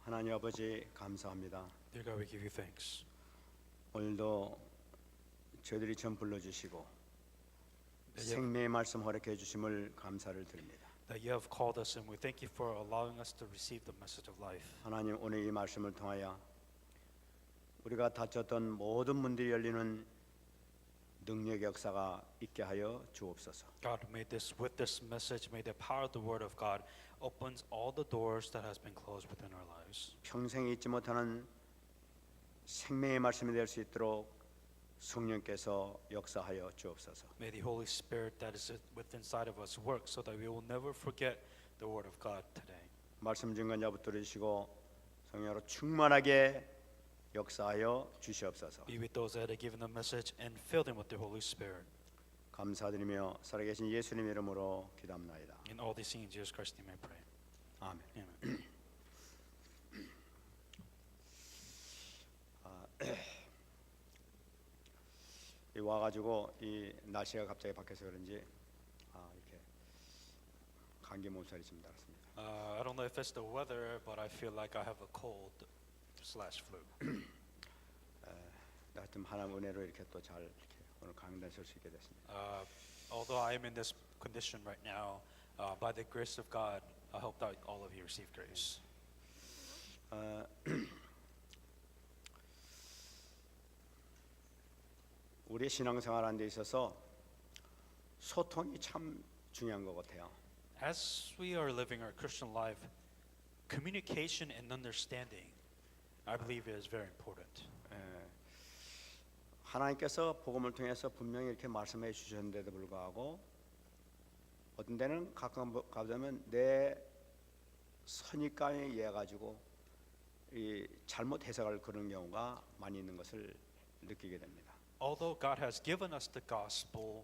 하나님 아버지 감사합니다. Dear God, we give you thanks. 오늘도 저희들이 전 불러주시고 That 생명의 말씀 허락해 주심을 감사를 드립니다. you have called us, and we thank you for allowing us to receive the message of life. 하나님 오늘 이 말씀을 통하여 우리가 닫혔던 모든 문들이 열리는 능력의 역사가 있게 하여 주옵소서. God, with this message, may the power of the Word of God opens all the doors that has been closed within our lives. 평생 잊지 못하는 생명의 말씀이 될 수 있도록 성령께서 역사하여 주옵소서. May the Holy Spirit that is within inside of us work so that we will never forget the Word of God today. 말씀 증거자 붙들으시고 성령으로 충만하게 역사하여 주시옵소서. Be with those that are given the message and fill them with the Holy Spirit. 감사드리며 살아계신 예수님 이름으로 기도합나이다. In all these things, in Jesus Christ's name I pray. 아멘. Amen. 이 와가지고 이 날씨가 갑자기 바뀌어서 그런지 이렇게 감기 몸살이 좀 달았습니다. I don't know if it's the weather, but I feel like I have a cold/flu. 하여튼 하나님 은혜로 이렇게 또 잘 이렇게 오늘 강단 설 수 있게 됐습니다. Although I am in this condition right now, by the grace of God, I hope that all of you receive grace. 우리의 신앙생활하는 데 있어서 소통이 참 중요한 것 같아요. As we are living our Christian life, communication and understanding, I believe, is very important. 하나님께서 복음을 통해서 분명히 이렇게 말씀해 주셨는데도 불구하고 어떤 데는 가끔 가보면 내 선입관에 의해 가지고 이 잘못 해석을 그런 경우가 많이 있는 것을 느끼게 됩니다. Although God has given us the gospel,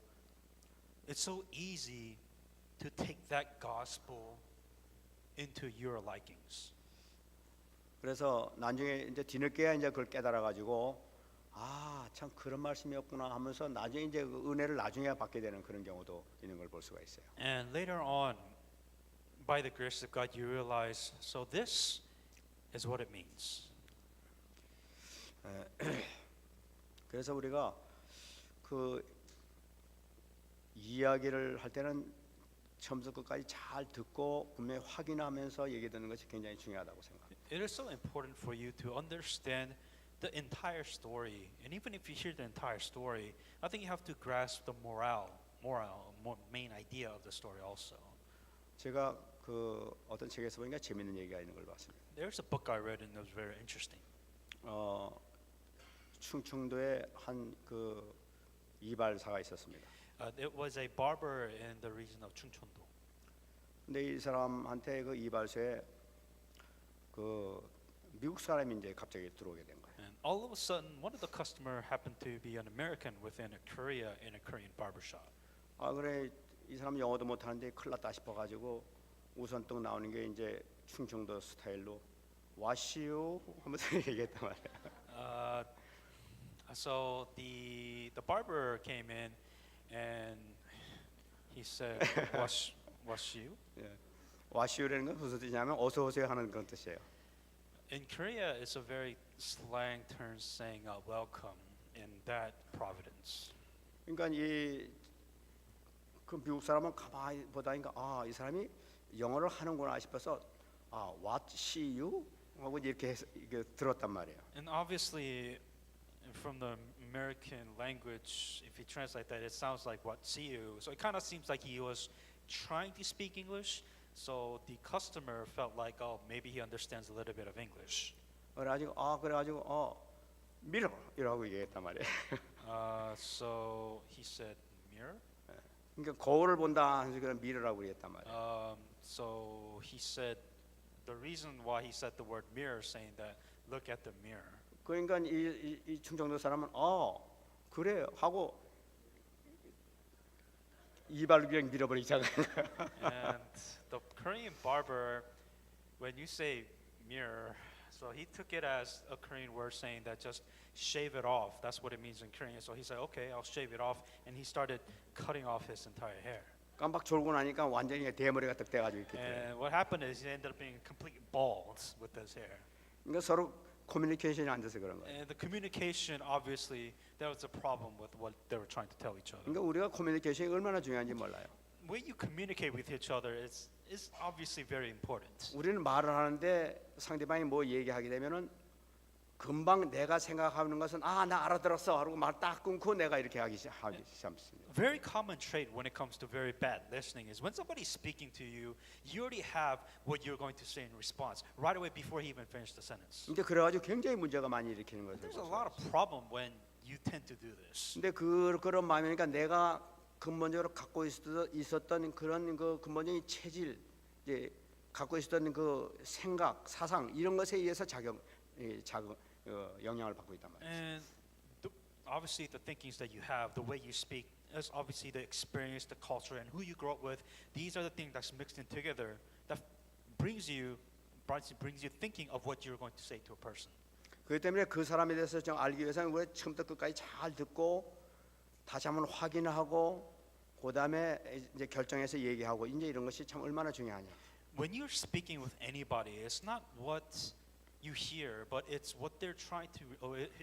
it's so easy to take that gospel into your likings. 그래서 나중에 이제 뒤늦게야 이제 그걸 깨달아 가지고 참 그런 말씀이었구나 하면서 나중에 이제 그 은혜를 나중에 받게 되는 그런 경우도 있는 걸 볼 수가 있어요. And later on, by the grace of God, you realize, so this is what it means. 그래서 우리가 그 이야기를 할 때는 처음부터 끝까지 잘 듣고 분명히 확인하면서 얘기 듣는 것이 굉장히 중요하다고 생각합니다. It is so important for you to understand the entire story, and even if you hear the entire story, I think you have to grasp the main idea of the story also. 제가 그 어떤 책에서 보니까 재밌는 얘기가 있는 걸 봤습니다. There's a book I read and it was very interesting. 충청도에 한 그 이발사가 있었습니다. It was a barber in the region of Chungcheondo. 근데 이 사람한테 그 이발소에 그 미국 사람이 이제 갑자기 들어오게 된 거예요. And all of a sudden, one of the customer happened to be an American within Korea in a Korean barbershop. 그래 이 사람 영어도 못 하는데 큰일 났다 싶어가지고 우선 떡 나오는 게 이제 충청도 스타일로 와시오 하면서 얘기했단 말이야. So the barber came in and he said, "Was you?" 와시오라는 건 무슨 뜻이냐면 어서 오세요 하는 그런 뜻이에요. In Korea, it's a very slang term saying "welcome" in that province. 그러니까 그 미국 사람은 가만히 보다니까 이 사람이 영어를 하는구나 싶어서 what see you 하고 이렇게 들었단 말이에요. And obviously, from the American language, if you translate that, it sounds like "what see you." So it kind of seems like he was trying to speak English. So the customer felt like, maybe he understands a little bit of English. 그래가지고 밀어 이러고 얘기했단 말이에요. So he said, "Mirror." 그러니까 거울을 본다 해서 그냥 밀으라고 얘기했단 말이에요. So he said, the reason why he said the word mirror, saying that, look at the mirror. 그러니까 이 충청도 사람은 그래 하고 이발을 그냥 밀어버리잖아요. And the Korean barber, when you say mirror, so he took it as a Korean word saying that just shave it off. That's what it means in Korean. So he said, okay, I'll shave it off. And he started cutting off his entire hair. 깜빡 졸고 나니까 완전히 대머리가 딱 돼가지고 이렇게. And what happened is he ended up being complete bald with his hair. 그러니까 서로 커뮤니케이션이 안 돼서 그런 거예요. And the communication, obviously, there was a problem with what they were trying to tell each other. 그러니까 우리가 커뮤니케이션이 얼마나 중요한지 몰라요. When you communicate with each other, it's obviously very important. 우리는 말을 하는데 상대방이 뭐 얘기하게 되면은 금방 내가 생각하는 것은 나 알아들었어 하고 말 딱 끊고 내가 이렇게 하기 시작합니다. Very common trait when it comes to very bad listening is when somebody's speaking to you, you already have what you're going to say in response right away before he even finished the sentence. 근데 그래가지고 굉장히 문제가 많이 일으키는 거죠. There's a lot of problem when you tend to do this. 근데 그런 마음이니까 내가 근본적으로 갖고 있었던 그런 그 근본적인 체질, 이제 갖고 있었던 그 생각, 사상 이런 것에 의해서 영향을 받고 있단 말이에요. And obviously the thinkings that you have, the way you speak, is obviously the experience, the culture, and who you grow up with. These are the things that's mixed in together that brings you thinking of what you're going to say to a person. 그렇기 때문에 그 사람에 대해서 좀 알기 위해서는 우리 처음부터 끝까지 잘 듣고 다시 한번 확인하고 그다음에 이제 결정해서 얘기하고 이제 이런 것이 참 얼마나 중요하냐. When you're speaking with anybody, it's not what you hear, but it's what they're trying to.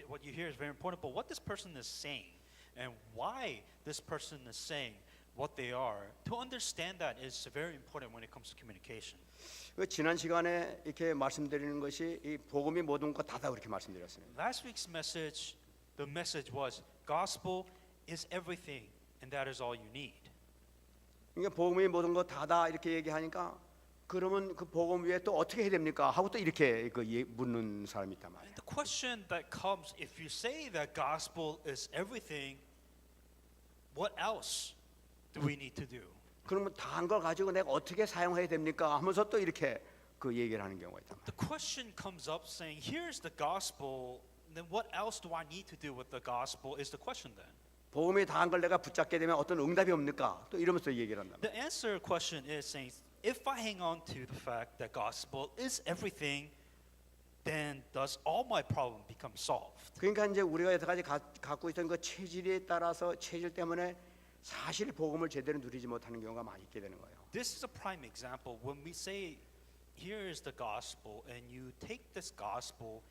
What you hear is very important, but what this person is saying and why this person is saying what they are. To understand that is very important when it comes to communication. 지난 시간에 이렇게 말씀드리는 것이 이 복음이 모든 것 다다 그렇게 말씀드렸습니다. Last week's message, the message was gospel is everything, and that is all you need. 그러니까 복음이 모든 것 다다 이렇게 얘기하니까 그러면 그 복음 위에 또 어떻게 해야 됩니까? 하고 또 이렇게 묻는 사람이 있단 말이에요. And the question that comes, if you say that gospel is everything, what else do we need to do? 그러면 다 한 걸 가지고 내가 어떻게 사용해야 됩니까? 하면서 또 이렇게 그 얘기를 하는 경우가 있단 말이에요. The question comes up saying, here's the gospel, then what else do I need to do with the gospel is the question then. 복음이 다 한 걸 내가 붙잡게 되면 어떤 응답이 없습니까? 또 이러면서 얘기를 한단 말이에요. The answer question is saying, if I hang on to the fact that gospel is everything, then does all my problem become solved? 그러니까 이제 우리가 여태까지 갖고 있던 그 체질에 따라서 체질 때문에 사실 복음을 제대로 누리지 못하는 경우가 많이 있게 되는 거예요. This is a prime example when we say, here is the gospel, and you take this gospel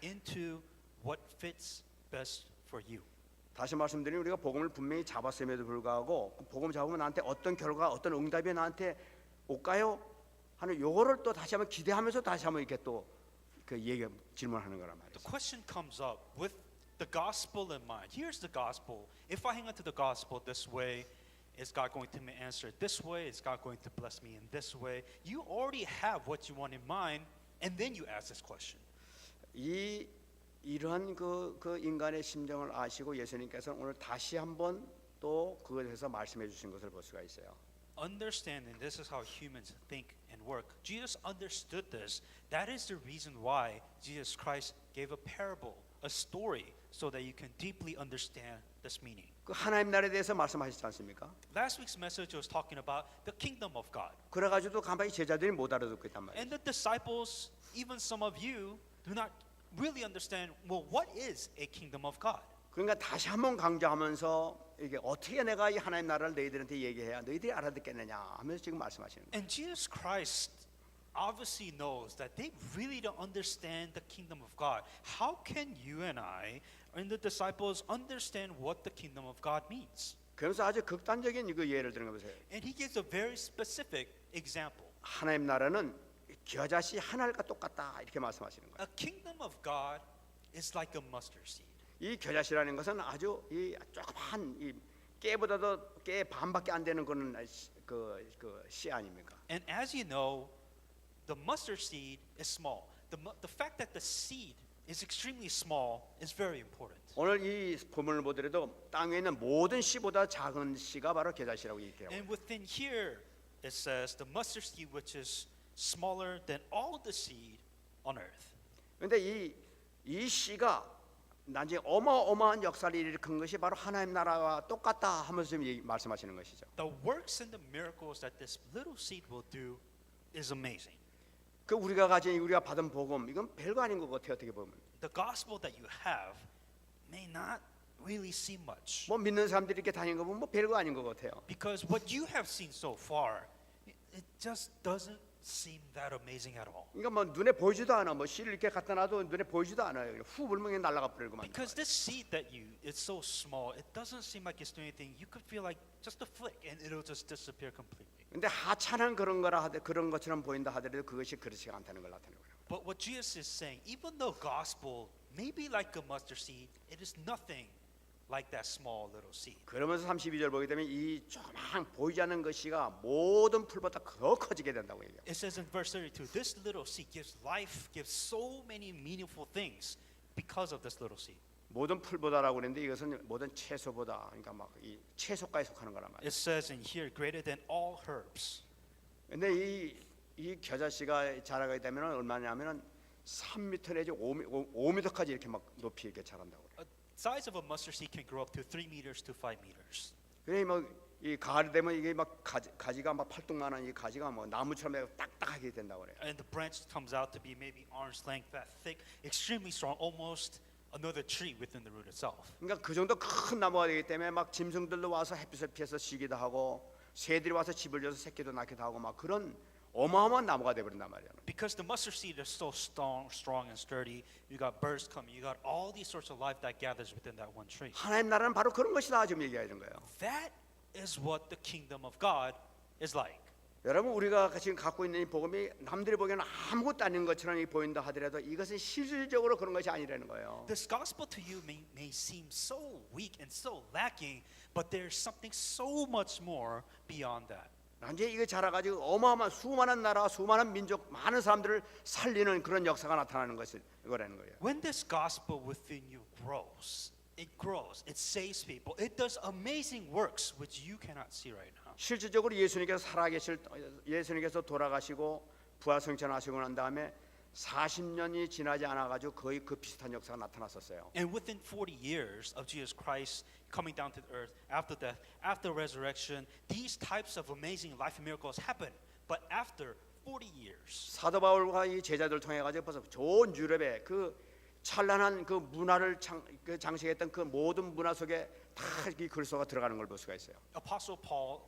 into what fits best for you. 다시 말씀드리면 우리가 복음을 분명히 잡았음에도 불구하고 그 복음 잡으면 나한테 어떤 결과, 어떤 응답이 나한테 올까요? 하는 요거를 또 다시 한번 기대하면서 다시 한번 이렇게 또 그 질문하는 거란 말이에요. The question comes up with the gospel in mind. Here's the gospel. If I hang on to the gospel this way, is God going to answer it this way? Is God going to bless me in this way? You already have what you want in mind, and then you ask this question. 이러한 그 인간의 심정을 아시고 예수님께서 오늘 다시 한번 또 그것에 대해서 말씀해 주신 것을 볼 수가 있어요. Understanding this is how humans think and work. Jesus understood this. That is the reason why Jesus Christ gave a parable, a story, so that you can deeply understand this meaning. 그 하나님 나라에 대해서 말씀하시지 않습니까? Last week's message was talking about the kingdom of God. 그래가지고도 가만히 제자들이 못 알아듣고 있단 말이에요. And the disciples, even some of you, do not really understand, well, what is a kingdom of God? 그러니까 다시 한번 강조하면서 이게 어떻게 내가 이 하나님 나라를 너희들한테 얘기해야 너희들이 알아듣겠느냐 하면서 지금 말씀하시는 거예요. And Jesus Christ obviously knows that they really don't understand the kingdom of God. How can you and I and the disciples understand what the kingdom of God means? 그러면서 아주 극단적인 이거 예를 드는 거 보세요. And he gives a very specific example. 하나님 나라는 겨자씨 하나가 똑같다 이렇게 말씀하시는 거예요. A kingdom of God is like a mustard seed. 이 겨자씨라는 것은 아주 이 조그만 이 깨보다도 깨 반밖에 안 되는 그런 그 씨 아닙니까? And as you know, the mustard seed is small. The fact that the seed is extremely small is very important. 오늘 이 본문을 보더라도 땅에 있는 모든 씨보다 작은 씨가 바로 겨자씨라고 얘기해요. And within here, it says the mustard seed, which is smaller than all the seed on earth. 그런데 이 씨가 나중에 어마어마한 역사를 일으킨 것이 바로 하나님 나라와 똑같다 하면서 지금 말씀하시는 것이죠. The works and the miracles that this little seed will do is amazing. 그 우리가 받은 복음 이건 별거 아닌 것 같아요. 어떻게 보면 The gospel that you have may not really seem much. 뭐 믿는 사람들이 이렇게 다니는 거 보면 뭐 별거 아닌 것 같아요. Because what you have seen so far, it just doesn't seem that amazing at all. 그러니까 뭐 눈에 보이지도 않아. 뭐 씨를 이렇게 갖다 놔도 눈에 보이지도 않아요. 그냥 후 불면 그냥 날아가 버리고만. Because this seed that it's so small, it doesn't seem like it's doing anything. You could feel like just a flick and it'll just disappear completely. 근데 하찮은 그런 거라 하되 그런 것처럼 보인다 하더라도 그것이 그렇지 않다는 걸 나타내는 거예요. But what Jesus is saying, even though gospel may be like a mustard seed, it is nothing like that small little seed. 그러면서 32절 보게 되면 이 조그만 보이지 않는 것이가 모든 풀보다 더 커지게 된다고 얘기해요. It says in verse 32, this little seed gives life, gives so many meaningful things because of this little seed. 모든 풀보다라고 그랬는데 이것은 모든 채소보다 그러니까 막 이 채소가에 속하는 거란 말이에요. It says in here, greater than all herbs. 근데 이 겨자씨가 자라게 되면 얼마냐면은 3m 내지 5m까지 이렇게 막 높이 이렇게 자란다고 그래요. Size of a mustard seed can grow up to 3 meters to 5 meters. 그래 뭐이 가을이 되면 이게 막 가지가 막 팔뚝만한 이 가지가 뭐 나무처럼 딱딱하게 된다고 그래요. And the branch comes out to be maybe arm's length, that thick, extremely strong, almost another tree within the root itself. 그러니까 그 정도 큰 나무가 되기 때문에 막 짐승들도 와서 햇빛을 피해서 쉬기도 하고 새들이 와서 집을 져서 새끼도 낳기도 하고 막 그런 어마어마한 나무가 돼버린단 말이야. Because the mustard seed is so strong and sturdy, you got birds coming, you got all these sorts of life that gathers within that one tree. 하나님 나라는 바로 그런 것이다 지금 얘기하는 거예요. That is what the kingdom of God is like. 여러분 우리가 지금 갖고 있는 이 복음이 남들이 보기에는 아무것도 아닌 것처럼 보인다 하더라도 이것은 실질적으로 그런 것이 아니라는 거예요. This gospel to you may seem so weak and so lacking, but there's something so much more beyond that. 이제 이거 자라가지고 어마어마한 수많은 나라, 수많은 민족, 많은 사람들을 살리는 그런 역사가 나타나는 것이 이거라는 거예요. When this gospel within you grows, it saves people, it does amazing works which you cannot see right now. 실질적으로 예수님께서 돌아가시고 부활승천하시고 난 다음에 40년이 지나지 않아가지고 거의 그 비슷한 역사가 나타났었어요. And within 40 years of Jesus Christ coming down to the earth, after death, after resurrection, these types of amazing life miracles happen. But after 40 years, 사도 바울과 이 제자들 통해 가지고 벌써 좋은 유럽의 그 찬란한 그 문화를 장식했던 그 모든 문화 속에 다 이 그리스도가 들어가는 걸 볼 수가 있어요. Apostle Paul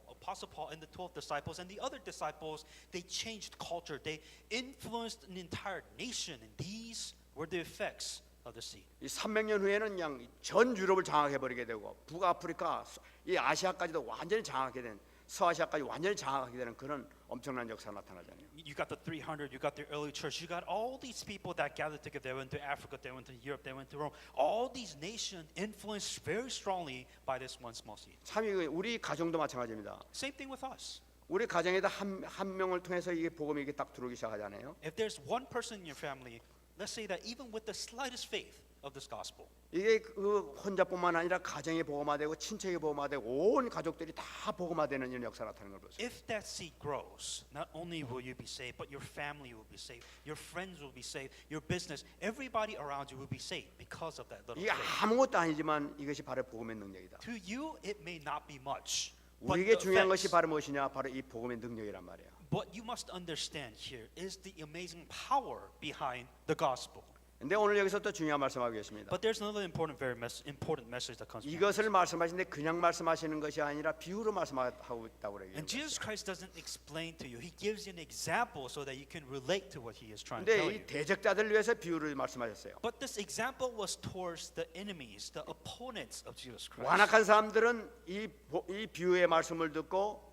and the 12 disciples and the other disciples, they changed culture. They influenced an entire nation, and these were the effects of the seed. 이 300년 후에는 그냥 전 유럽을 장악해 버리게 되고 북아프리카, 이 아시아까지도 완전히 장악하게 된 서아시아까지 완전히 장악하게 되는 그런 엄청난 역사가 나타나잖아요. You got the 300, you got the early church, you got all these people that gathered together. They went to Africa, they went to Europe, they went to Rome. All these nations influenced very strongly by this one small seed. 참 이거 우리 가정도 마찬가지입니다. Same thing with us. 우리 가정에다 한 명을 통해서 이게 복음이 이게 딱 들어오기 시작하잖아요. If there's one person in your family, let's say that even with the slightest faith of this gospel, 이게 그 혼자뿐만 아니라 가정이 복음화되고 친척이 복음화되고 온 가족들이 다 복음화되는 이런 역사가 나타나는 걸 보세요. if that seed grows, not only will you be saved, but your family will be saved, your friends will be saved, your business, everybody around you will be saved because of that little 이게 faith. 아무것도 아니지만 이것이 바로 복음의 능력이다. To you, it may not be much. But 우리에게 the 중요한 것이 effects, 바로 무엇이냐? 바로 이 복음의 능력이란 말이에요. what you must understand here is the amazing power behind the gospel. 근데 오늘 여기서 또 중요한 말씀하겠습니다. But there's another important message that comes from 이것을 말씀하시는데 그냥 말씀하시는 것이 아니라 비유로 말씀하고 있다고 그래요. And Jesus Christ doesn't explain to you. He gives you an example so that you can relate to what he is trying to 근데 tell 이 you. 대적자들 위해서 비유를 말씀하셨어요. But this example was towards the enemies, the opponents of Jesus Christ. 완악한 사람들은 이 비유의 말씀을 듣고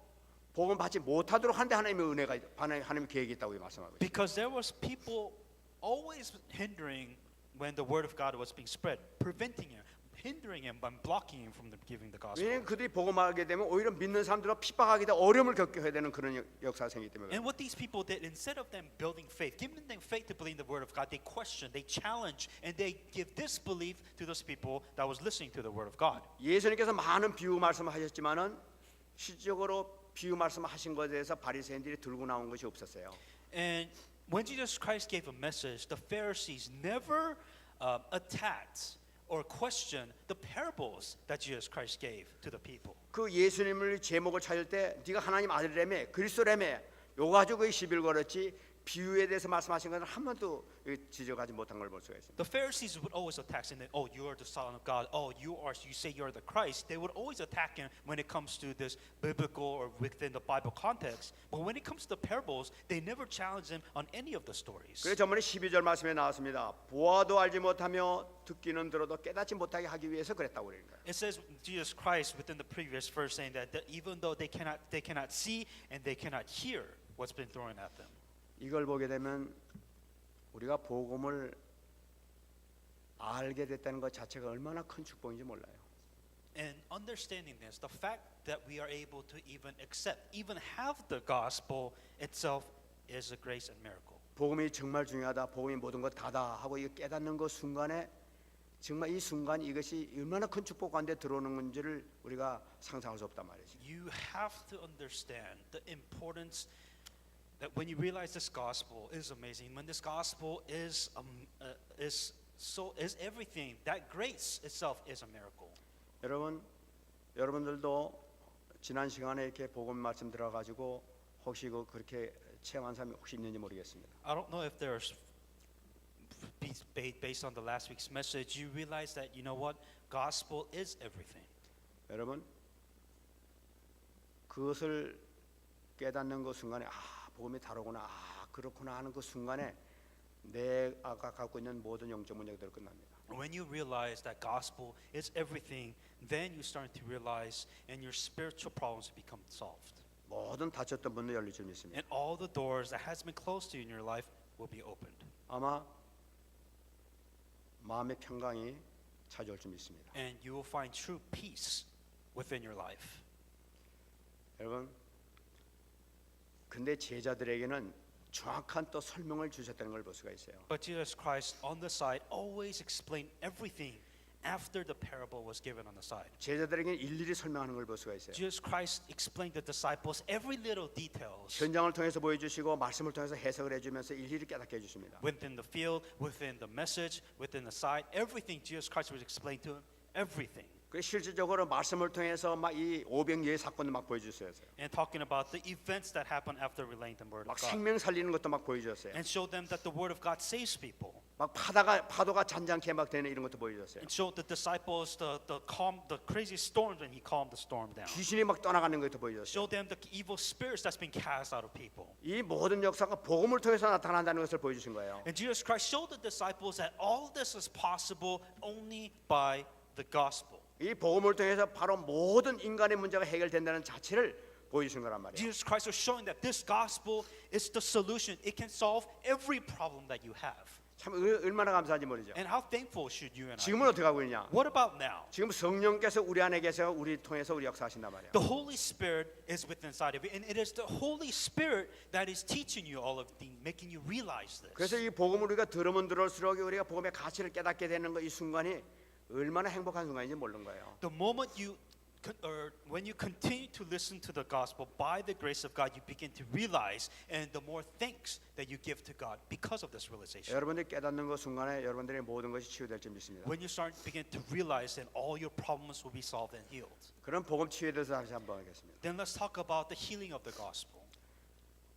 복음 받지 못하도록 하는데 하나님의 은혜가 하나님의 계획이 있다고 말씀하고 있어요. Because there was people always hindering when the word of God was being spread, preventing him, hindering him by blocking him from giving the gospel. 왜냐하면 그들이 복음하게 되면 오히려 믿는 사람들과 핍박하게 되고 어려움을 겪게 해야 되는 그런 역사가 생기기 때문에 And what these people did, instead of them building faith, giving them faith to believe in the word of God, they question, they challenge, and they give disbelief to those people that was listening to the word of God. 예수님께서 많은 비유 말씀을 하셨지만은 실질적으로 비유 말씀하신 것에 대해서 바리새인들이 들고 나온 것이 없었어요. And when Jesus Christ gave a message, the Pharisees never attacked or questioned the parables that Jesus Christ gave to the people. 그 예수님을 제목을 찾을 때 네가 하나님 아들이라며 그리스도라며 요 가지고 시비를 걸었지 비유에 대해서 말씀하신 것은 한 번도 지적하지 못한 걸 볼 수가 있습니다. The Pharisees would always attack saying that, oh, you are the Son of God. Oh, you say you are the Christ. They would always attack him when it comes to this biblical or within the Bible context. But when it comes to the parables, they never challenge him on any of the stories. 그래서 전번에 12절 말씀에 나왔습니다. 보아도 알지 못하며 듣기는 들어도 깨닫지 못하게 하기 위해서 그랬다고 그러는 거예요. It says Jesus Christ within the previous verse saying that even though they cannot see and they cannot hear what's been thrown at them. 이걸 보게 되면 우리가 복음을 알게 됐다는 것 자체가 얼마나 큰 축복인지 몰라요. And understanding this, the fact that we are able to even accept, even have the gospel itself is a grace and miracle. 복음이 정말 중요하다. 복음이 모든 것 다다 하고 이 깨닫는 그 순간에 정말 이 순간 이것이 얼마나 큰 축복 가운데 들어오는 건지를 우리가 상상할 수 없단 말이죠. You have to understand the importance that when you realize this gospel is amazing, when this gospel is everything, that grace itself is a miracle. 여러분들도 지난 시간에 이렇게 복음 말씀 들어가지고 혹시 그렇게 체험한 사람이 혹시 있는지 모르겠습니다. I don't know if there's based on the last week's message, you realize that you know what, gospel is everything. 여러분 그것을 깨닫는 그 순간에 복음이 다르구나, 그렇구나 하는 그 순간에 내가 갖고 있는 모든 영적 문제들이 끝납니다. When you realize that gospel is everything, then you start to realize and your spiritual problems become solved. 모든 닫혔던 문도 열릴 줄 믿습니다. And all the doors that has been closed to you in your life will be opened. 아마 마음의 평강이 찾아올 줄 믿습니다. And you will find true peace within your life. 여러분, 근데 제자들에게는 정확한 또 설명을 주셨다는 걸 볼 수가 있어요. But Jesus Christ on the side always explained everything after the parable was given on the side. 제자들에게는 일일이 설명하는 걸 볼 수가 있어요. Jesus Christ explained to the disciples every little details 현장을 통해서 보여주시고 말씀을 통해서 해석을 해주면서 일일이 깨닫게 해주십니다. within the field, within the message, within the side, everything Jesus Christ would explain to him, everything. 그 실질적으로 말씀을 통해서 막 이 오병이의 사건을 막 보여주셨어요. And talking about the events that happened after relaying the word 막 of God. 생명 살리는 것도 막 보여주셨어요. And showed them that the word of God saves people. 막 파도가 잔잔케 막 되는 이런 것도 보여주셨어요. And showed the disciples the crazy storms when he calmed the storm down. 귀신이 막 떠나가는 것도 보여주셨어요. Showed them the evil spirits that's been cast out of people. 이 모든 역사가 복음을 통해서 나타난다는 것을 보여주신 거예요. And Jesus Christ showed the disciples that all this is possible only by the gospel. 이 복음을 통해서 바로 모든 인간의 문제가 해결된다는 자체를 보여주신 거란 말이에요. Jesus Christ was showing that this gospel is the solution. It can solve every problem that you have. 참 얼마나 감사한지 모르죠. And how thankful should you and I 지금은 어떻게 하고 있냐? be? What about now? 지금 성령께서 우리 안에 계셔 우리 통해서 우리 역사하신단 말이에요. The Holy Spirit is within inside of you, and it is the Holy Spirit that is teaching you all of things, making you realize this. 그래서 이 복음을 우리가 들으면 들을수록 우리가 복음의 가치를 깨닫게 되는 거 이 순간이 얼마나 행복한 순간인지 모르는 거예요. The moment when you continue to listen to the gospel by the grace of God, you begin to realize, and the more thanks that you give to God because of this realization. 여러분들이 깨닫는 그 순간에 여러분들의 모든 것이 치유될 줄 믿습니다. When you begin to realize that all your problems will be solved and healed. 그럼 복음 치유에 대해서 다시 한번 하겠습니다. Then let's talk about the healing of the gospel.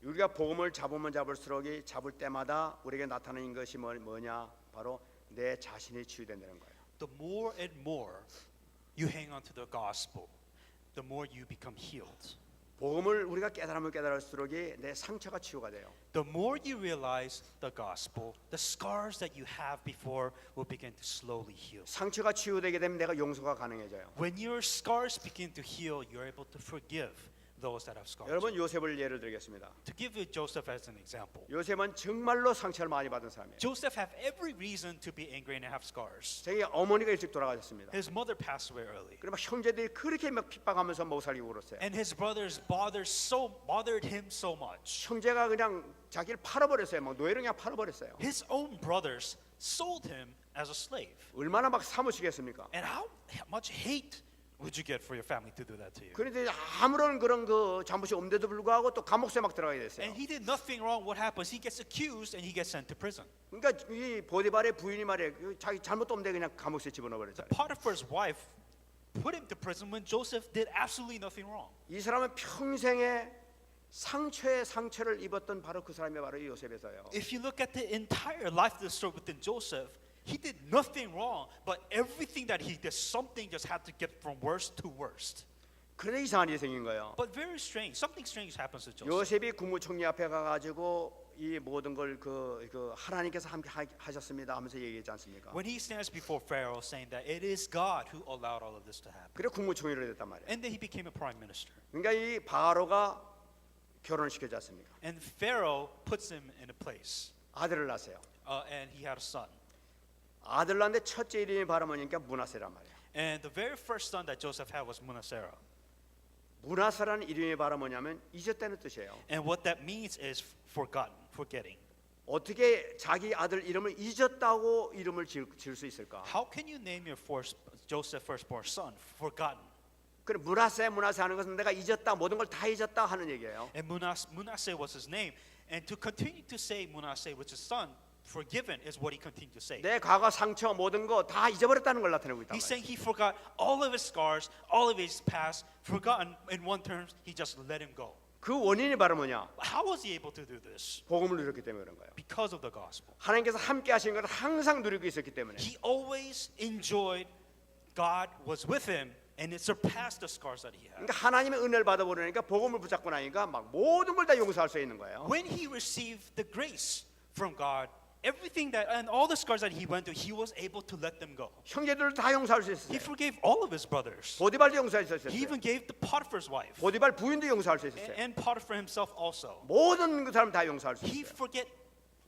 우리가 복음을 잡으면 잡을수록 잡을 때마다 우리에게 나타나는 것이 뭐냐? 바로 내 자신이 치유된다는 거예요. The more and more you hang on to the gospel, the more you become healed. 복음을 우리가 깨달으면 깨달을수록 내 상처가 치유가 돼요. The more you realize the gospel, the scars that you have before will begin to slowly heal. 상처가 치유되게 되면 내가 용서가 가능해져요. When your scars begin to heal, you're able to forgive those that have scars. 여러분 요셉을 예를 들겠습니다. To give you Joseph as an example, 요셉은 정말로 상처를 많이 받은 사람이에요. Joseph had every reason to be angry and have scars. 자기 어머니가 일찍 돌아가셨습니다. His mother passed away early. 그리고 형제들이 그렇게 막 핍박하면서 못 살리고 그랬어요. And his brothers bothered him so much. 형제가 그냥 자기를 팔아버렸어요. 막 노예로 그냥 팔아버렸어요. His own brothers sold him as a slave. 얼마나 막 사무치겠습니까? And how much hate would you get for your family to do that to you? 그런데 아무런 그런 그 잘못이 없는데도 불구하고 또 감옥에 막 들어가게 됐어요. And he did nothing wrong. What happens? He gets accused and he gets sent to prison. 그러니까 이 보디발의 부인이 말이에요. 자기 잘못도 없는데 그냥 감옥에 집어넣어 버렸잖아요. Potiphar's wife put him to prison when Joseph did absolutely nothing wrong. 이 사람은 평생에 상처에 상처를 입었던 바로 그 사람이 바로 요셉에서요. If you look at the entire life of the story within Joseph, he did nothing wrong, but everything that he did, something just had to get from worst to worst. 그런데 이상한 일이 생긴 거예요. But very strange, something strange happens to Joseph. 요셉이 국무총리 앞에 가가지고 이 모든 걸 그 하나님께서 함께 하셨습니다 하면서 얘기했지 않습니까? When he stands before Pharaoh saying that it is God who allowed all of this to happen. 그래 국무총리로 됐단 말이에요. And then he became a prime minister. 그러니까 이 바로가 결혼을 시켜지 않습니까? And Pharaoh puts him in a place. 아들을 낳았어요. And he had a son. 아들 낳는데 첫째 이름이 바로 뭐니까 문하세란 말이에요. And the very first son that Joseph had was Manasseh. 문하세라는 이름이 바로 뭐냐면 잊었다는 뜻이에요. And what that means is forgotten, forgetting. 어떻게 자기 아들 이름을 잊었다고 이름을 지을 수 있을까? How can you name your Joseph firstborn son forgotten? 그래 문하세 하는 것은 내가 잊었다 모든 걸 다 잊었다 하는 얘기예요. And Manasseh was his name. And to continue to say Manasseh, which is son, forgiven is what he continued to say. 내 과거 상처 모든 거 다 잊어버렸다는 걸 나타내고 있다. He's saying he forgot all of his scars, all of his past, forgotten in one term, he just let him go. 그 원인이 바로 뭐냐? How was he able to do this? 복음을 누렸기 때문에 그런 거예요. Because of the gospel. 하나님께서 함께 하신 것을 항상 누리고 있었기 때문에. He always enjoyed God was with him. And it surpassed the scars that he had. 그러니까 하나님의 은혜를 받아보려니까 복음을 붙잡고 나니까 막 모든 걸 다 용서할 수 있는 거예요. When he received the grace from God, everything that and all the scars that he went through, he was able to let them go. 형제들을 다 용서할 수 He 있었어요. forgave all of his brothers. 보디발도 용서할 수 He 있었어요. even gave the Potiphar's wife 보디발 부인도 용서할 수 있었어요. and Potiphar himself also. 모든 그 사람 다 용서할 수 He 있어요.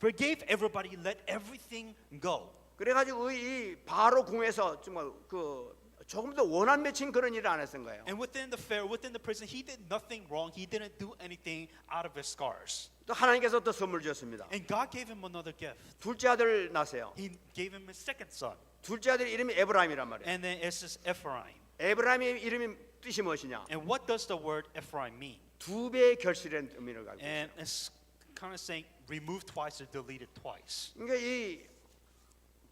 forgave everybody, let everything go. 그래가지고 이 바로 궁에서 정말 그 조금 더 원한 맺힌 그런 일을 안 했던 거예요. And within the Pharaoh, within the prison, he did nothing wrong. He didn't do anything out of his scars. 또 하나님께서 또 선물 주셨습니다. And God gave him another gift. 둘째 아들 낳으세요. He gave him his second son. 둘째 아들 이름이 에브라임이란 말이에요. And then it's this Ephraim. 에브라임의 이름이 뜻이 무엇이냐? And what does the word Ephraim mean? 두 배의 결실이라는 의미를 가지고 And 있어요. it's kind of saying remove twice or deleted twice. 그러니까 이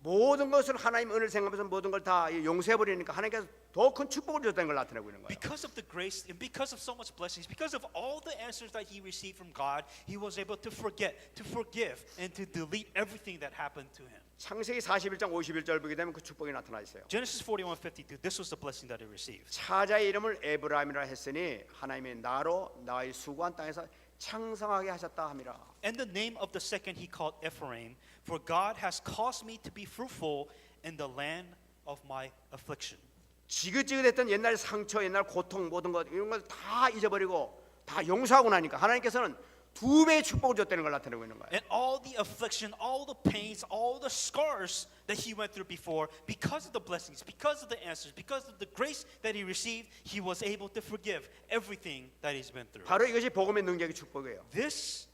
모든 것을 하나님 은혜를 생각하면서 모든 걸 다 용서해 버리니까 하나님께서 더 큰 축복을 줬다는 걸 나타내고 있는 거예요. Because of the grace and because of so much blessings, because of all the answers that he received from God, he was able to forget, to forgive, and to delete everything that happened to him. 창세기 41장 51절 보게 되면 그 축복이 나타나 있어요. Genesis 41:52. This was the blessing that he received. 차자의 이름을 에브라임이라 했으니 하나님이 나로 나의 수고한 땅에서 창성하게 하셨다 함이라. And the name of the second he called Ephraim, for God has caused me to be fruitful in the land of my affliction. 지긋지긋했던 옛날 상처, 옛날 고통 모든 것 이런 걸 다 잊어버리고 다 용서하고 나니까 하나님께서는 두 배의 축복을 줬다는 걸 나타내고 있는 거예요. And all the affliction, all the pains, all the scars that he went through before, because of the blessings, because of the answers, because of the grace that he received, he was able to forgive everything that he's been through. 바로 이것이 복음의 능력의 축복이에요. This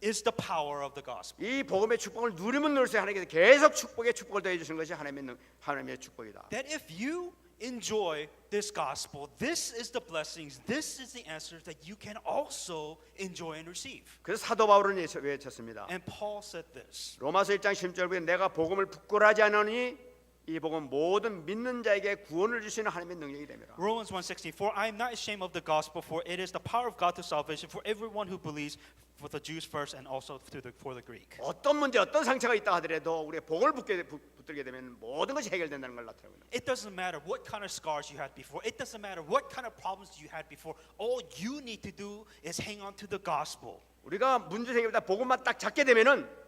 is the power of the gospel. 이 복음의 축복을 누리면 누릴수록 하나님께서 계속 축복을 더해 주시는 것이 하나님의 축복이다. That if you enjoy this gospel, this is the blessings, this is the answers that you can also enjoy and receive. 그래서 사도 바울은 외쳤습니다. And Paul said this. 로마서 1장 10절 보면 내가 복음을 부끄러워하지 않으니 이 복음 모든 믿는 자에게 구원을 주시는 하나님의 능력이 됩니다. Romans 1:16. For I am not ashamed of the gospel, for it is the power of God to salvation for everyone who believes, for the Jews first and also for the Greek. 어떤 문제, 어떤 상처가 있다 하더라도 우리가 복음을 붙들게 되면 모든 것이 해결된다는 걸 나타내고 있는 거예요. It doesn't matter what kind of scars you had before. It doesn't matter what kind of problems you had before. All you need to do is hang on to the gospel. 우리가 문제 생기다 복음만 딱 잡게 되면은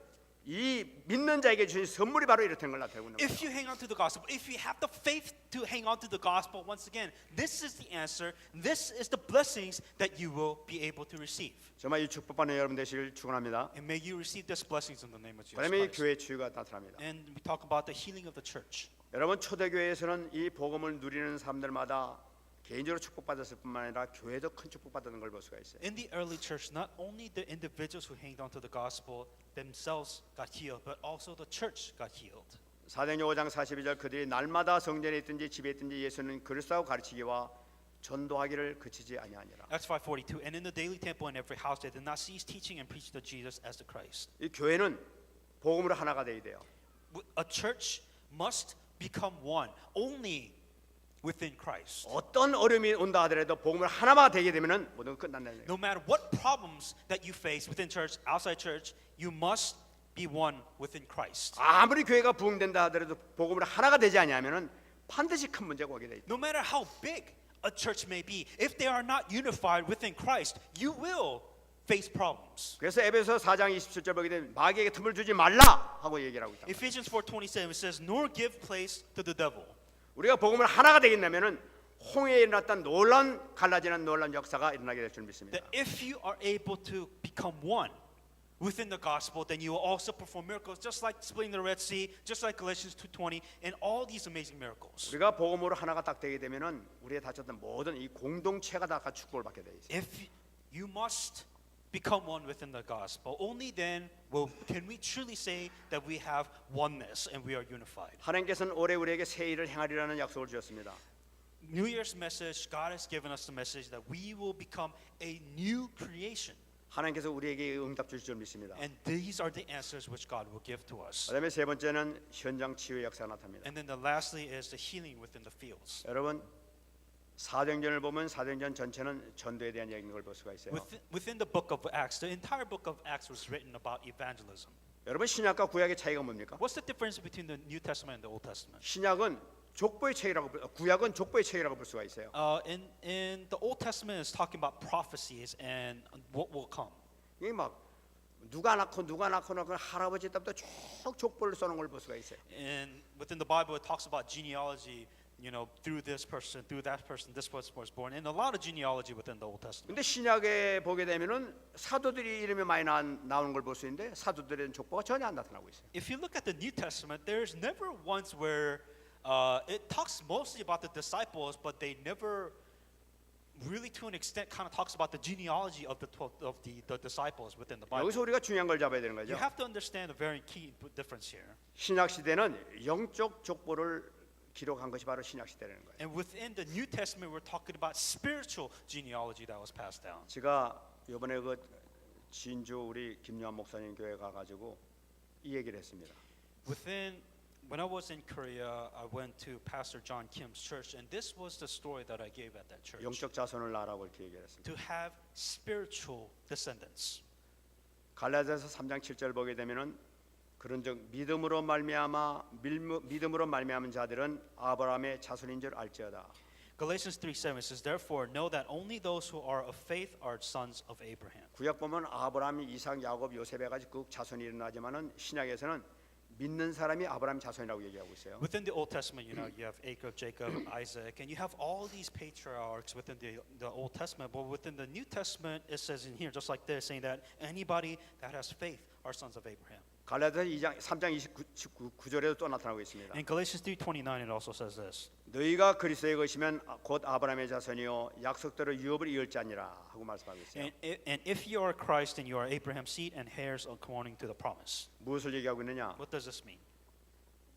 이 믿는 자에게 주신 선물이 바로 이렇다는 걸 나타내고 있는 If 거예요. you hang on to the gospel, if you have the faith to hang on to the gospel, once again, this is the answer. This is the blessings that you will be able to receive. 정말 이 축복받는 여러분 되시길 축원합니다. And may you receive these blessings in the name of Jesus 그다음에 이 Christ. 교회 치유가 나타납니다. And we talk about the healing of the church. 여러분 초대교회에서는 이 복음을 누리는 사람들마다 개인적으로 축복받았을 뿐만 아니라 교회도 큰 축복받는 걸 볼 수가 있어요. In the early church, not only the individuals who hanged on to the gospel themselves got healed, but also the church got healed. 사도행전 5장 42절 그들이 날마다 성전에 있든지 집에 있든지 예수는 그리스도라고 가르치기와 전도하기를 그치지 아니하니라. Acts 5:42. And in the daily temple in every house they did not cease teaching and preaching to Jesus as the Christ. 이 교회는 복음으로 하나가 되어야 돼요. A church must become one only within Christ. 어떤 어려움이 온다 하더라도 복음을 하나만 되게 되면은 모든 건 끝난다는 얘기예요. No matter what problems that you face within church, outside church, you must be one within Christ. 아무리 교회가 부흥된다 하더라도 복음을 하나가 되지 아니하면은 반드시 큰 문제가 오게 돼 있다. No matter how big a church may be, if they are not unified within Christ, you will face problems. 그래서 에베소 4장 27절 보게 되면 마귀에게 틈을 주지 말라 하고 얘기를 하고 있다. Ephesians 4:27 it says, "Nor give place to the devil." 우리가 복음을 하나가 되겠냐면은 홍해에 일어났던 놀란 갈라지는 놀란 역사가 일어나게 될 줄 믿습니다. That if you are able to become one within the gospel, then you will also perform miracles, just like splitting the Red Sea, just like Galatians 2:20, and all these amazing miracles. 우리가 복음으로 하나가 딱 되게 되면은 우리의 다쳤던 모든 이 공동체가 다 같이 축복을 받게 돼 있어요. If you must become one within the gospel, only then can we truly say that we have oneness and we are unified. 하나님께서는 올해 우리에게 새 일을 행하리라는 약속을 주셨습니다. New Year's message, God has given us the message that we will become a new creation. 하나님께서 우리에게 응답 주실 줄 믿습니다. And these are the answers which God will give to us. 그다음에 세 번째는 현장 치유의 역사가 나타납니다. And then lastly is the healing within the fields. 여러분 사도행전을 보면 사도행전 전체는 전도에 대한 얘기인 걸 볼 수가 있어요. Within the book of Acts, the entire book of Acts was written about evangelism. 여러분 신약과 구약의 차이가 뭡니까? What's the difference between the New Testament and the Old Testament? 신약은 족보의 책이라고 구약은 족보의 책이라고 볼 수가 있어요. In the Old Testament is talking about prophecies and what will come. 이게 막 누가 낳고 할아버지 때부터 쭉 족보를 써놓은 걸 볼 수가 있어요. And within the Bible, it talks about genealogy. You know, through this person, this person was born, and a lot of genealogy within the Old Testament. 근데 신약에 보게 되면은 사도들이 이름이 많이 나오는 걸 볼 수 있는데 사도들의 족보가 전혀 안 나타나고 있어요. If you look at the New Testament, there's never once where it talks mostly about the disciples, but they never really, to an extent, kind of talks about the genealogy of the disciples within the Bible. 여기서 우리가 중요한 걸 잡아야 되는 거죠. You have to understand a very key difference here. 신약 시대는 영적 족보를 기록한 것이 바로 신약 시대라는 거예요. And within the New Testament, we're talking about spiritual genealogy that was passed down. 제가 이번에 그 진주 우리 김요한 목사님 교회 가가지고 이 얘기를 했습니다. When I was in Korea, I went to Pastor John Kim's church, and this was the story that I gave at that church. 영적 자손을 낳으라고 이렇게 얘기를 했습니다. To have spiritual descendants. 갈라디아서 3장 7절 보게 되면은 그런즉 믿음으로 말미암은 자들은 아브라함의 자손인 줄 알지어다. Galatians 3:7 says, "Therefore know that only those who are of faith are sons of Abraham." 구약 보면 아브라함, 이삭, 야곱, 요셉 해가지고 그 자손이 일어나지만은 신약에서는 믿는 사람이 아브라함 자손이라고 얘기하고 있어요. Within the Old Testament, you know, you have Jacob, Isaac, and you have all these patriarchs within the Old Testament. But within the New Testament, it says in here, just like this, saying that anybody that has faith are sons of Abraham. 갈라디아서 3장 29절에도 또 나타나고 있습니다. In Galatians 3:29, it also says this. 너희가 그리스도의 것이면 곧 아브라함의 자손이요 약속대로 유업을 이을 자니라 하고 말씀하고 있어요. And if you are Christ, then you are Abraham's seed and heirs according to the promise. 무엇을 얘기하고 있느냐? What does this mean?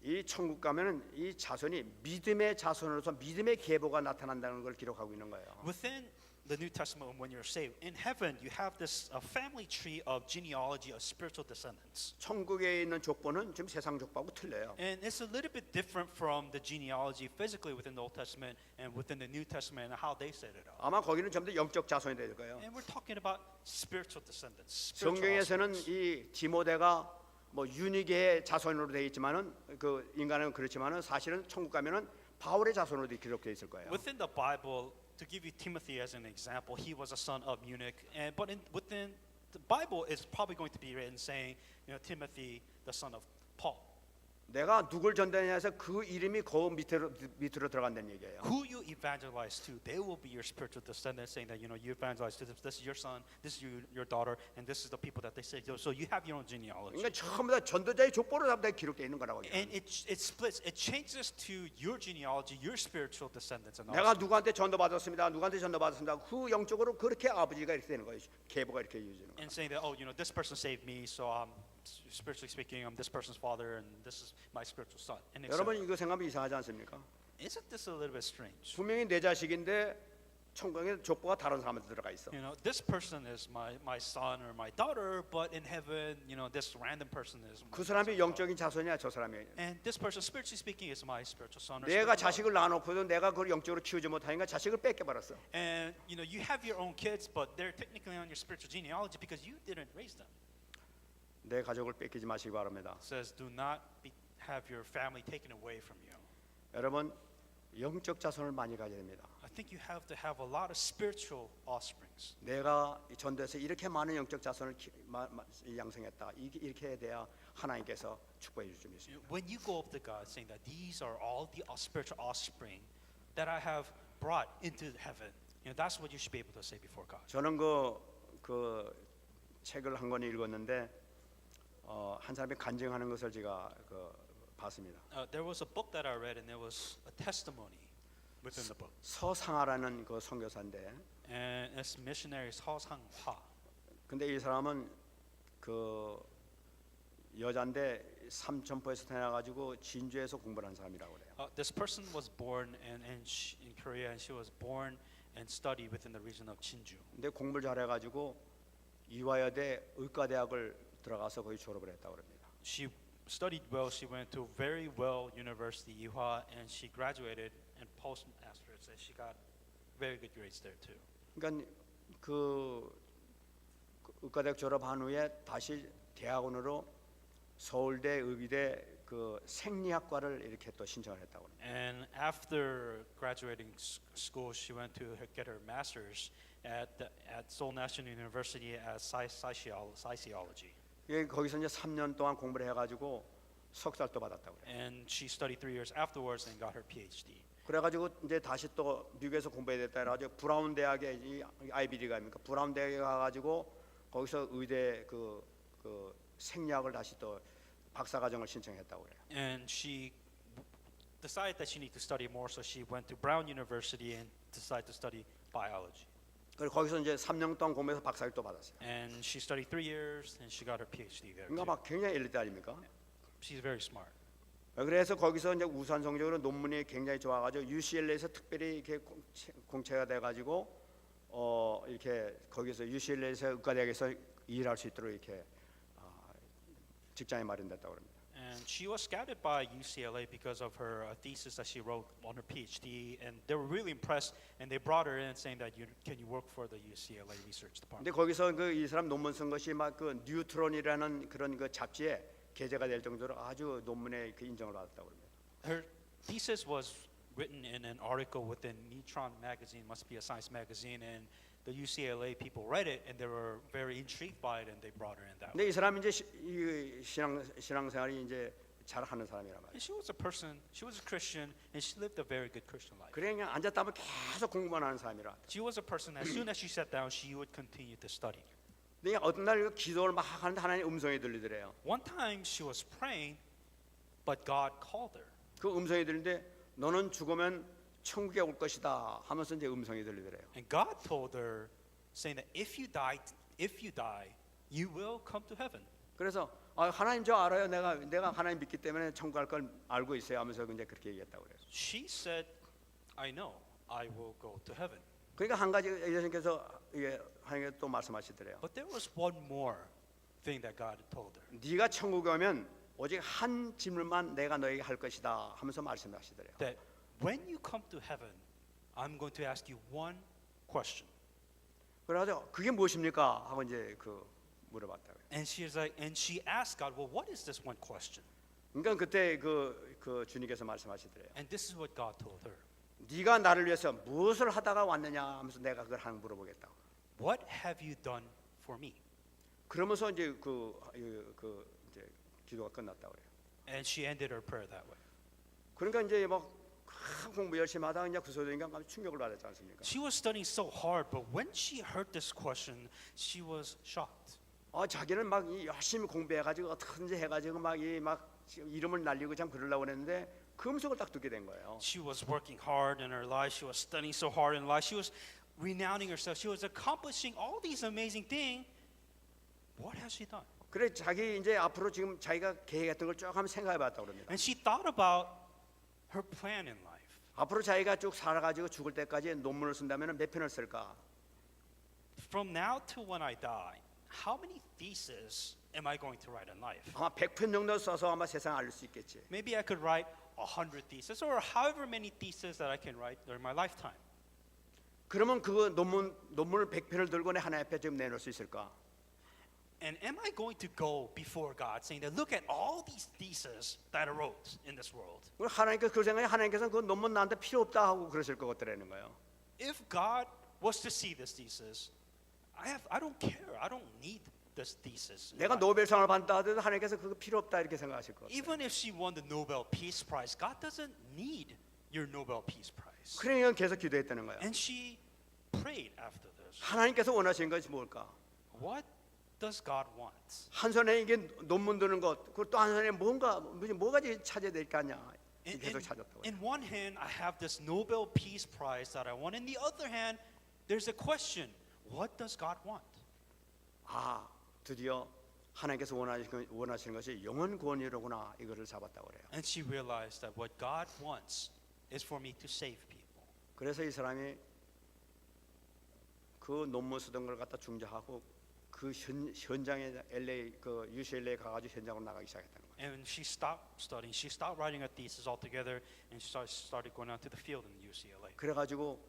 이 천국 가면은 이 자손이 믿음의 자손으로서 믿음의 계보가 나타난다는 걸 기록하고 있는 거예요. Within the New Testament, when you're saved, in heaven you have this family tree of genealogy of spiritual descendants. 천국에 있는 족보는 지금 세상 족보하고 틀려요. And it's a little bit different from the genealogy physically within the Old Testament and within the New Testament and how they set it up. 아마 거기는 전부 다 영적 자손이 될 거예요. And we're talking about spiritual descendants. spiritual 성경에서는 offsprings. 이 디모데가 뭐 유니게의 자손으로 되어 있지만은 그 인간은 그렇지만은 사실은 천국 가면은 바울의 자손으로 기록되어 있을 거예요. Within the Bible, to give you Timothy as an example, he was a son of eunuch, but within the Bible, it's probably going to be written saying, you know, Timothy, the son of Paul. 내가 누굴 전도해서 그 이름이 그 밑으로 들어간다는 얘기예요. Who you evangelize to, they will be your spiritual descendants, saying that, you know, you evangelize to this is your son, this is your daughter, and this is the people that they say. So you have your own genealogy. 그러니까 전부 다 전도자의 족보로 다 기록되어 있는 거라고. And it splits, it changes to your genealogy, your spiritual descendants, and 내가 also. 누구한테 전도받았습니다. 누구한테 전도받았습니다. 그 영적으로 그렇게 아버지가 이렇게 되는 거예요. 계보가 이렇게 이루어지는 거예요. And saying that, oh, you know, this person saved me, so spiritually speaking, I'm this person's father, and this is my spiritual son. And 여러분 이거 생각하면 이상하지 않습니까? isn't this a little bit strange? 분명히 내 자식인데 천국의 족보가 다른 사람한테 들어가 있어. You know, this person is my son or my daughter, but in heaven, you know, this random person is 그 사람이 영적인 자손이야, 저 사람이. and this person, spiritually speaking, is my spiritual son or 내가 spiritual daughter. 자식을 낳아놓고도 내가 그걸 영적으로 키우지 못하니까 자식을 뺏겨버렸어. And you know, you have your own kids, but they're technically on your spiritual genealogy because you didn't raise them. 내 가족을 뺏기지 마시기 바랍니다. It says, do not have your family taken away from you. 여러분, 영적 자손을 많이 가져야 됩니다. I think you have to have a lot of spiritual offsprings. 내가 이 전도에서 이렇게 많은 영적 자손을 양성했다. 이렇게 돼야 하나님께서 축복해 주실 수 You 있습니다. know, when you go up to God saying that these are all the spiritual offspring that I have brought into heaven, you know, that's what you should be able to say before God. 저는 그 책을 한 권 읽었는데 한 사람이 간증하는 것을 제가 봤습니다. There was a book that I read, and there was a testimony within the book. 서상하라는 그 선교사인데, And it's missionary 서상화. 근데 이 사람은 그 여자인데 삼천포에서 태어나가지고 진주에서 공부를 한 사람이라고 그래요. This person was born in Korea, and she was born and studied within the region of Jinju. 근데 공부를 잘해가지고 이화여대 의과대학을 들어가서 거기 졸업을 했다고 그럽니다. She studied well. She went to very well university, Ewha, and she graduated and postmasters, and she got very good grades there too. 그러니까 그 의과대학 졸업한 후에 다시 대학원으로 서울대 의비대 그 생리학과를 이렇게 또 신청을 했다고 합니다. And after graduating school, she went to get her master's at Seoul National University as sociology. 거기서 이제 3년 동안 공부를 해가지고 석사를 또 받았다고 그래요. And she studied 3 years afterwards and got her PhD. 그래가지고 이제 다시 또 미국에서 공부해야 됐다 해가지고 브라운 대학에 이 아이비리가 아닙니까? 브라운 대학에 가가지고 거기서 의대 그 생리학을 다시 또 박사과정을 신청했다고 그래요. And she decided that she needed to study more, so she went to Brown University and decided to study biology. 그리고 거기서 이제 3년 동안 공부해서 박사를 또 받았어요. And she studied 3 years, and she got her PhD there 그러니까 too. 막 굉장히 엘리트 아닙니까? She's very smart. 그래서 거기서 이제 우수한 성적으로 논문이 굉장히 좋아가지고 UCLA에서 특별히 이렇게 공채가 돼가지고 이렇게 거기서 UCLA에서 의과대학에서 일할 수 있도록 이렇게 직장이 마련됐다고 합니다. And she was scouted by UCLA because of her thesis that she wrote on her PhD, and they were really impressed, and they brought her in saying that can you work for the UCLA research 근데 department. 거기서 이 사람 논문 쓴 것이 막 그 뉴트론이라는 그런 그 잡지에 게재가 될 정도로 아주 논문에 그 인정을 받았다고 합니다. Her thesis was written in an article within Neutron magazine, must be a science magazine, and the UCLA people read it and they were very intrigued by it, and they brought her in that way. 근데 이 사람이 이제 신앙생활이 이제 잘하는 사람이란 말이에요. And she was a Christian, and she lived a very good Christian life. 그래 그냥 앉았다면 계속 공부만 하는 사람이라. She was a person, as soon as she sat down, she would continue to study. 근데 어떤 날 기도를 막 하는데 하나님 음성이 들리더래요. One time she was praying, but God called her. 그 음성이 들리는데 너는 죽으면 천국에 올 것이다 하면서 이제 음성이 들리더래요. And God told her, saying that if you die, you will come to heaven. 그래서 하나님 저 알아요. 내가 하나님 믿기 때문에 천국 갈 걸 알고 있어요 하면서 이제 그렇게 얘기했다고 그래요. She said, I know, I will go to heaven. 그러니까 한 가지 예수님께서 이게 하나님께 또 말씀하시더래요. But there was one more thing that God told her. 네가 천국에 오면 오직 한 질문만 내가 너에게 할 것이다 하면서 말씀하시더래요. That when you come to heaven, I'm going to ask you one question. 그래서 그게 무엇입니까? 하고 이제 물어봤다고요. And she asked God, well, what is this one question? 그러니까 그때 그 주님께서 말씀하시더래요. And this is what God told her. 네가 나를 위해서 무엇을 하다가 왔느냐 하면서 내가 그걸 하나 물어보겠다고. What have you done for me? 그러면서 이제 이제 기도가 끝났다고 그래요. And she ended her prayer that way. 그러니까 이제 막 공부 열심히 하다가 그냥 구소되니까 충격을 받았지 않습니까? She was studying so hard, but when she heard this question, she was shocked. 자기는 막 열심히 공부해가지고 어떻게든지 해가지고 막 이름을 날리고 참 그러려고 했는데 그 음성을 딱 듣게 된 거예요. She was working hard in her life. She was studying so hard in life. She was renouncing herself. She was accomplishing all these amazing things. What has she done? 그래 자기 이제 앞으로 지금 자기가 계획했던 걸 쭉 한번 생각해봤다고 그럽니다. And she thought about her plan in life. 앞으로 자기가 쭉 살아가지고 죽을 때까지 논문을 쓴다면 몇 편을 쓸까? From now to when I die, how many theses am I going to write in life? 아마 100편 정도 써서 아마 세상을 알릴 수 있겠지. Maybe I could write 100 theses or however many theses that I can write during my lifetime. 그러면 그 논문을 100편을 들고 내 하나님 앞에 지금 내놓을 수 있을까? And am I going to go before God saying that look at all these theses that I wrote in this world? 하나님께서 그 생각에 하나님께서는 그 논문 나한테 필요 없다 하고 그러실 것 같더라는 거예요. If God was to see this thesis, I don't care. I don't need this thesis. in 내가 life. 노벨상을 받다 하더라도 하나님께서 그거 필요 없다 이렇게 생각하실 것 같아요. Even if she won the Nobel Peace Prize, God doesn't need your Nobel Peace Prize. 그러니까 계속 기도했다는 거예요. And she prayed after this. 하나님께서 원하시는 것이 뭘까? What does God want? 한 손에 이게 논문 드는 것, 그리고 또 한 손에 뭐가 찾아야 될 거 아니야. 계속 찾았다고. In one hand, I have this Nobel Peace Prize that I want. In the other hand, there's a question: what does God want? 아, 드디어 하나님께서 원하시는 것이 영원 구원이로구나 이거를 잡았다고 그래요. And she realized that what God wants is for me to save people. 그래서 이 사람이 그 논문 쓰던 걸 갖다 중재하고 그 현장에 LA 그 UCLA 가가지고 현장으로 나가기 시작했다는 거예요. And she stopped studying. She stopped writing her thesis altogether, and she started going out to the field in UCLA. 그래가지고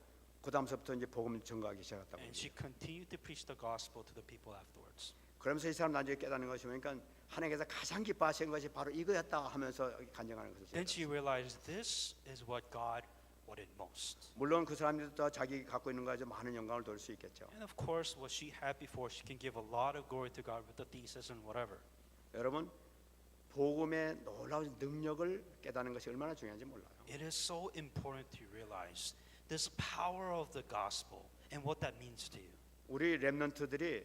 그 다음서부터 이제 복음을 전가하기 시작했다고. And she continued to preach the gospel to the people afterwards. 그러면서 이 사람 나중에 깨닫는 것이 그러니까 하나님께서 가장 기뻐하시는 것이 바로 이거였다 하면서 간증하는 것을. Then she realized this is what God wanted most. 물론 그 사람들도 자기 갖고 있는 거에 많은 영광을 돌릴 수 있겠죠. And of course, what she had before, she can give a lot of glory to God with the thesis and whatever. 여러분 복음의 놀라운 능력을 깨닫는 것이 얼마나 중요한지 몰라요. It is so important to realize this power of the gospel and what that means to you. 우리 렘넌트들이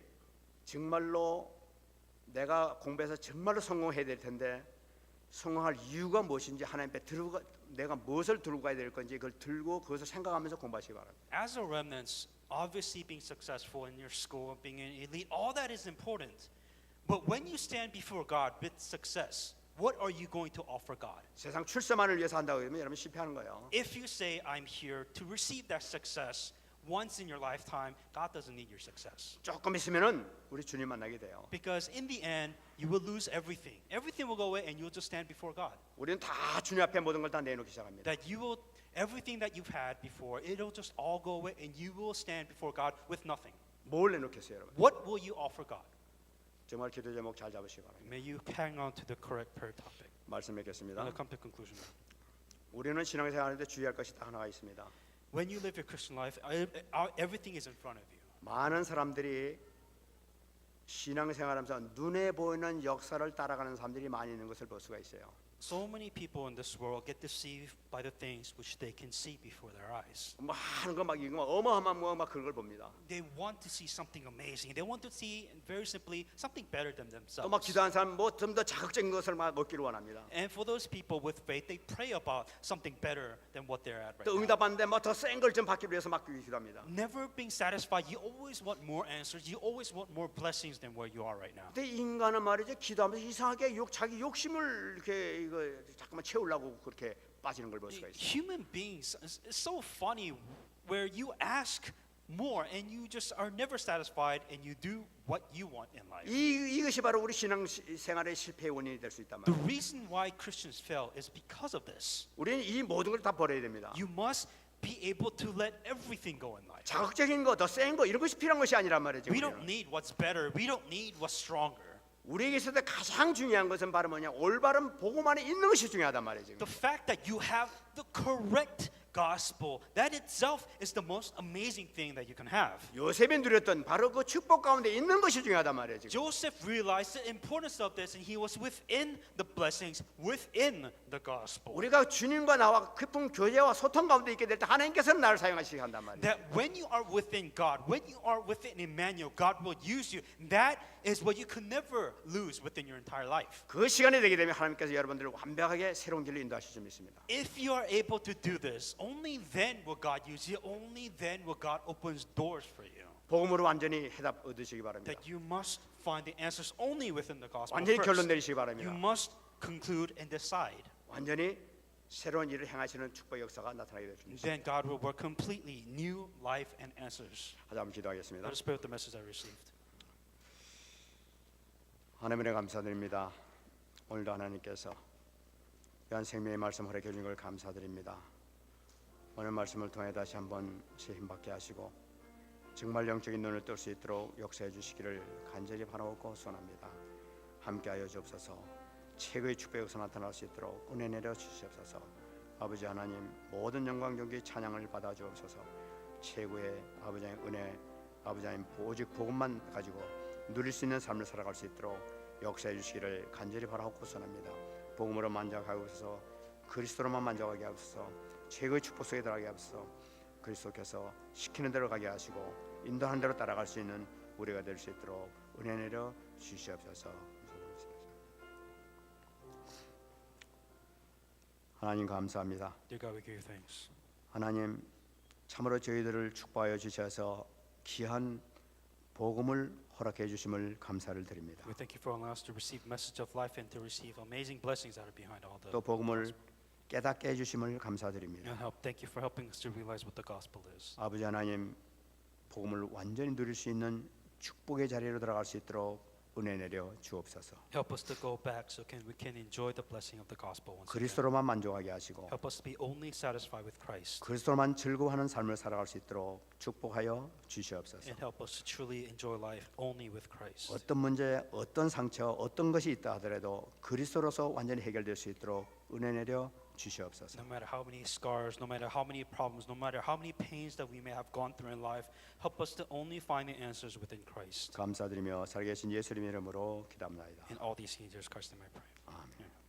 정말로 내가 공부해서 정말로 성공해야 될 텐데 성공할 이유가 무엇인지 하나님 앞에 내가 무엇을 들고 가야 될 건지 그걸 들고 그것을 생각하면서 공부하시기 바랍니다. As a remnant, obviously being successful in your school, being an elite, all that is important. But when you stand before God with success, what are you going to offer God? 세상 출세만을 위해서 한다고 그러면 여러분 실패하는 거예요. If you say, I'm here to receive that success once in your lifetime, God doesn't need your success. 조금 있으면은 우리 주님 만나게 돼요. Because in the end, you will lose everything. Everything will go away and you'll just stand before God. 우리는 다 주님 앞에 모든 걸 다 내놓기 시작합니다. That you will, everything that you've had before, it'll just all go away and you will stand before God with nothing. 뭘 내놓겠어요, 여러분? What will you offer God? 정말 기도 제목 잘 잡으시기 바랍니다. May you hang on to the correct prayer topic. 말씀 맺겠습니다. I'm going to come to conclusion now. 우리는 신앙생활하는데 주의할 것이 딱 하나가 있습니다. When you live your Christian life, everything is in front of you. 많은 사람들이 신앙생활하면서 눈에 보이는 역사를 따라가는 사람들이 많이 있는 것을 볼 수가 있어요. So many people in this world get deceived by the things which they can see before their eyes. 뭐 하는 거 막 이거 어마어마한 막 그걸 봅니다. They want to see something amazing. They want to see, very simply, something better than 또 막 themselves. 기도하는 사람 뭐 좀 더 자극적인 것을 막 얻기를 원합니다. And for those people with faith, they pray about something better than what they're at right 또 now. 응답하는데 뭐 더 센 걸 좀 받기 위해서 막 기도합니다. Never being satisfied, you always want more answers. You always want more blessings than where you are right now. 근데 인간은 말이죠 기도하면서 이상하게 자기 욕심을 이렇게 이거 잠깐만 채우려고 그렇게 빠지는 걸 볼 수가 있어요. Human beings, it's so funny where you ask more and you just are never satisfied and you do what you want in life. 이것이 바로 우리 신앙 생활의 실패의 원인이 될 수 있단 The 말이에요. reason why Christians fail is because of this. 우리는 이 모든 걸 다 버려야 됩니다. You must be able to let everything go in life. 자극적인 거, 더 센 거 이런 것이 필요한 것이 아니란 말이죠. We don't 우리는. need what's better. We don't need what's stronger. 우리에게 있어서 가장 중요한 것은 바로 뭐냐? 올바른 복음 안에 있는 것이 중요하단 말이죠. The fact that you have the correct gospel, that itself is the most amazing thing that you can have. 요셉이 누렸던 바로 그 축복 가운데 있는 것이 중요하단 말이에요. Joseph realized the importance of this and he was within the blessings, within the gospel. 우리가 주님과 나와 깊은 교제와 소통 가운데 있게 될 때 하나님께서는 나를 사용하시게 한단 말이에요. That when you are within God, when you are within Emmanuel, God will use you. That is what you can never lose within your entire life. 그 시간이 되게 되면 하나님께서 여러분들을 완벽하게 새로운 길로 인도하실 줄 믿습니다. If you are able to do this, only then will God use you. Only then will God open doors for you. 복음으로 완전히 해답 얻으시기 바랍니다. That you must find the answers only within the gospel 완전히 결론 first. 내리시기 You 바랍니다. must conclude and decide. 완전히 새로운 일을 행하시는 축복의 역사가 나타나게 될 줄 믿습니다. then God will work completely new life and answers. 다시 한번 기도하겠습니다. Let us pray with the message I received. 하나님의 감사드립니다. 오늘도 하나님께서 귀한 생명의 말씀 허락해 주신 걸 감사드립니다. 오늘 말씀을 통해 다시 한번 새 힘받게 하시고 정말 영적인 눈을 뜰 수 있도록 역사해 주시기를 간절히 바라고 소원합니다. 함께하여 주옵소서. 최고의 축복의 역사 나타날 수 있도록 은혜 내려 주시옵소서. 아버지 하나님 모든 영광 존귀 찬양을 받아 주옵소서. 최고의 아버지의 은혜, 아버지 하나님 오직 복음만 가지고 누릴 수 있는 삶을 살아갈 수 있도록 역사해 주시기를 간절히 바라고 소원합니다. 복음으로 만족하고 있어서 그리스도로만 만족하게 하옵소서. 최고의 축복 속에 들어가게 하옵소서. 그리스도께서 시키는 대로 가게 하시고 인도하는 대로 따라갈 수 있는 우리가 될 수 있도록 은혜 내려 주시옵소서. 하나님 감사합니다. Dear God, we give you thanks. 하나님 참으로 저희들을 축복하여 주셔서 귀한 복음을 허락해 주심을 감사를 드립니다. We thank you for allowing us to receive message of life and to receive amazing blessings that are behind all the 또 복음을 깨닫게 해 주심을 감사드립니다. and help. Thank you for helping us to realize what the gospel is. 아버지 하나님 복음을 완전히 누릴 수 있는 축복의 자리로 들어갈 수 있도록 은혜 내려 주옵소서. Help us to go back so we can enjoy the blessing of the gospel once again. 그리스도로만 만족하게 하시고 Help us to be only satisfied with Christ 그리스도로만 즐거워하는 삶을 살아갈 수 있도록 축복하여 주시옵소서. and help us to truly enjoy life only with Christ. 어떤 문제, 어떤 상처, 어떤 것이 있다 하더라도 그리스도로서 완전히 해결될 수 있도록 은혜 내려 주시옵소서. No matter how many scars, no matter how many problems, no matter how many pains that we may have gone through in life, help us to only find the answers within Christ. 감사드리며 살아계신 예수님 이름으로 기도합니다. In all these things, Jesus Christ, in my prayer. 아멘. Yeah.